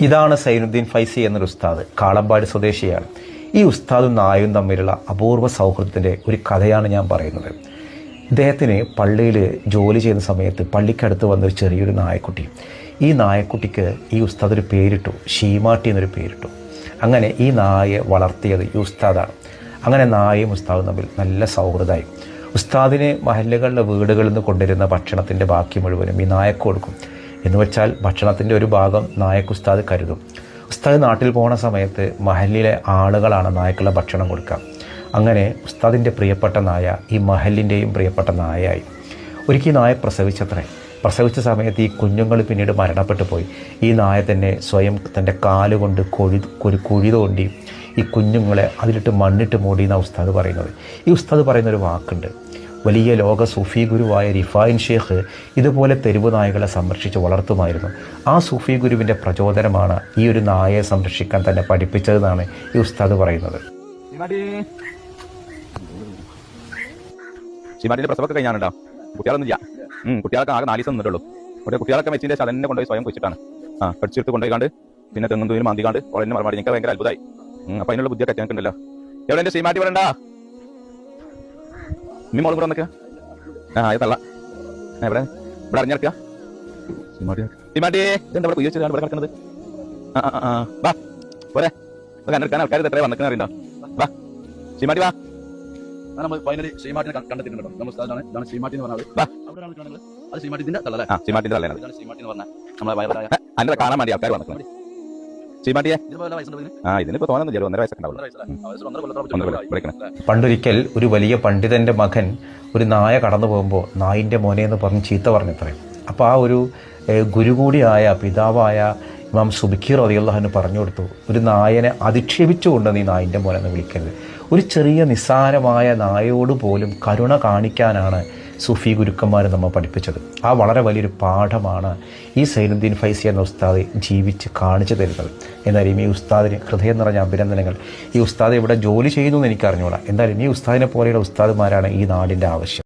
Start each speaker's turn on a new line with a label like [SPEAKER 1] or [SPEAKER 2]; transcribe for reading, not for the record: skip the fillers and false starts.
[SPEAKER 1] ഇതാണ് സൈനുദ്ദീൻ ഫൈസി എന്നൊരു ഉസ്താദ്, കാളമ്പാടി സ്വദേശിയാണ്. ഈ ഉസ്താദും നായും തമ്മിലുള്ള അപൂർവ സൗഹൃദത്തിൻ്റെ ഒരു കഥയാണ് ഞാൻ പറയുന്നത്. ഇദ്ദേഹത്തിന് പള്ളിയിൽ ജോലി ചെയ്യുന്ന സമയത്ത് പള്ളിക്കടുത്ത് വന്നൊരു ചെറിയൊരു നായക്കുട്ടി. ഈ നായക്കുട്ടിക്ക് ഈ ഉസ്താദ് ഒരു പേരിട്ടു, ഷീമാട്ടി എന്നൊരു പേരിട്ടു. അങ്ങനെ ഈ നായയെ വളർത്തിയത് ഈ ഉസ്താദാണ്. അങ്ങനെ നായയും ഉസ്താദും തമ്മിൽ നല്ല സൗഹൃദമായി. ഉസ്താദിന് മഹല്ലുകളിലെ വീടുകളിൽ നിന്ന് കൊണ്ടുവരുന്ന ഭക്ഷണത്തിൻ്റെ ബാക്കി മുഴുവനും ഈ നായക്ക് കൊടുക്കും. എന്ന് വെച്ചാൽ ഭക്ഷണത്തിൻ്റെ ഒരു ഭാഗം നായക്ക് ഉസ്താദ് കരുതും. ഉസ്താദ് നാട്ടിൽ പോകുന്ന സമയത്ത് മഹല്ലിലെ ആളുകളാണ് നായക്കുള്ള ഭക്ഷണം കൊടുക്കുക. അങ്ങനെ ഉസ്താദിൻ്റെ പ്രിയപ്പെട്ട നായ ഈ മഹലിൻ്റെയും പ്രിയപ്പെട്ട നായയായി. ഒരിക്കൽ നായ പ്രസവിച്ച സമയത്ത് ഈ കുഞ്ഞുങ്ങൾ പിന്നീട് മരണപ്പെട്ടു പോയി. ഈ നായ തന്നെ സ്വയം തൻ്റെ കാലുകൊണ്ട് കുഴി തോണ്ടി ഈ കുഞ്ഞുങ്ങളെ അതിലിട്ട് മണ്ണിട്ട് മൂടി എന്നാണ് ഉസ്താദ് പറയുന്നത്. ഈ ഉസ്താദ് പറയുന്നൊരു വാക്കുണ്ട്, വലിയ ലോക സൂഫി ഗുരുവായ റിഫായിൻ ഷേഖ് ഇതുപോലെ തെരുവ് നായകളെ സംരക്ഷിച്ച് വളർത്തുമായിരുന്നു. ആ സൂഫി ഗുരുവിൻ്റെ പ്രചോദനമാണ് ഈ ഒരു നായയെ സംരക്ഷിക്കാൻ തന്നെ പഠിപ്പിച്ചതെന്നാണ് ഈ ഉസ്താദ് പറയുന്നത്.
[SPEAKER 2] ശിമാട്ടിൻ്റെ പ്രസവമൊക്കെ കഴിഞ്ഞാണോ? കുട്ടികളൊന്നുമില്ല. കുട്ടികളൊക്കെ ആകെ 4 ദിവസം നിന്നിട്ടുള്ളൂ. ഇവിടെ കുട്ടികളൊക്കെ വെച്ചിൻ്റെ ചതന്നെ കൊണ്ടുപോയി സ്വയം കുഴിച്ചിട്ടാണ്. കടിച്ചെടുത്ത് കൊണ്ടുപോയിക്കാണ്ട് പിന്നെ തെങ്ങും തൂരും മാന്തിക്കാണ്ട് ഉടനെ മറുപടി. എനിക്ക് ഭയങ്കര അത്ഭുതമായി. അപ്പം അതിനുള്ള ബുദ്ധിയൊക്കെ ഞങ്ങൾക്കുണ്ടല്ലോ. എവിടെ എൻ്റെ ശിമാട്ടി വരണ്ട? മോളും കൂടെ വന്നൊക്കെ അത് തള്ള ഇവിടെ ഇവിടെ അറിഞ്ഞിറക്കുക. ശിമാട്ടി എന്താ ഇവിടെ കുഴിച്ചിട്ടാണ് ഇവിടെ കിടക്കുന്നത്? വാ പോരെ, കണ്ടെടുക്കാൻ ആൾക്കാർ എത്ര വന്നിട്ട് അറിയണ്ടോ? വാ ശിമാട്ടി വാ.
[SPEAKER 3] നമ്മൾ ഫൈനലി ശ്രീമാട്ടിനെ കണ്ടെത്തിയിട്ടുണ്ടോ? നമ്മൾ ഇതാണ് ശ്രീമാട്ടി എന്ന് പറഞ്ഞത്. അത് ശ്രീമാട്ടിന്റെ തള്ളല്ലേ?
[SPEAKER 2] ശിമാട്ടിന്റെ തള്ളയാണ്.
[SPEAKER 3] ശ്രീമാട്ടി എന്ന് പറഞ്ഞാൽ നമ്മളെ വയറായ
[SPEAKER 2] അതിന്റെ കാണാൻ വേണ്ടി ആൾക്കാർ വന്നിട്ടുണ്ട്. ശിമാട്ടിയെ ഇതിനിപ്പോ തോന്നുന്നില്ല, 1.5 വയസ്സൊക്കെ ഉണ്ടാവും.
[SPEAKER 1] പണ്ടൊരിക്കൽ ഒരു വലിയ പണ്ഡിതൻ്റെ മകൻ ഒരു നായ കടന്നു പോകുമ്പോൾ നായിൻ്റെ മോനെ എന്ന് പറഞ്ഞ് ചീത്ത പറഞ്ഞത്രേ. അപ്പോൾ ആ ഒരു ഗുരു കൂടിയായ പിതാവായ ഇമാം സുബ്കി റളിയല്ലാഹു അൻഹു പറഞ്ഞു കൊടുത്തു, ഒരു നായനെ അധിക്ഷേപിച്ചുകൊണ്ട് നീ നായിൻ്റെ മോനെന്ന് വിളിക്കരുത്. ഒരു ചെറിയ നിസ്സാരമായ നായയോട് പോലും കരുണ കാണിക്കാനാണ് സൂഫി ഗുരുക്കന്മാർ നമ്മൾ പഠിപ്പിച്ചത്. ആ വളരെ വലിയൊരു പാഠമാണ് ഈ സൈനുദ്ദീൻ ഫൈസി എന്ന ഉസ്താദ് ജീവിച്ച് കാണിച്ചു തരുന്നത്. എന്നാലും ഈ ഉസ്താദിന് ഹൃദയം നിറഞ്ഞ അഭിനന്ദനങ്ങൾ. ഈ ഉസ്താദ് ഇവിടെ ജോലി ചെയ്യുന്നു എന്ന് എനിക്കറിഞ്ഞൂടാ. എന്തായാലും ഈ ഉസ്താദിനെ പോലെയുള്ള ഉസ്താദുമാരാണ് ഈ നാടിൻ്റെ ആവശ്യം.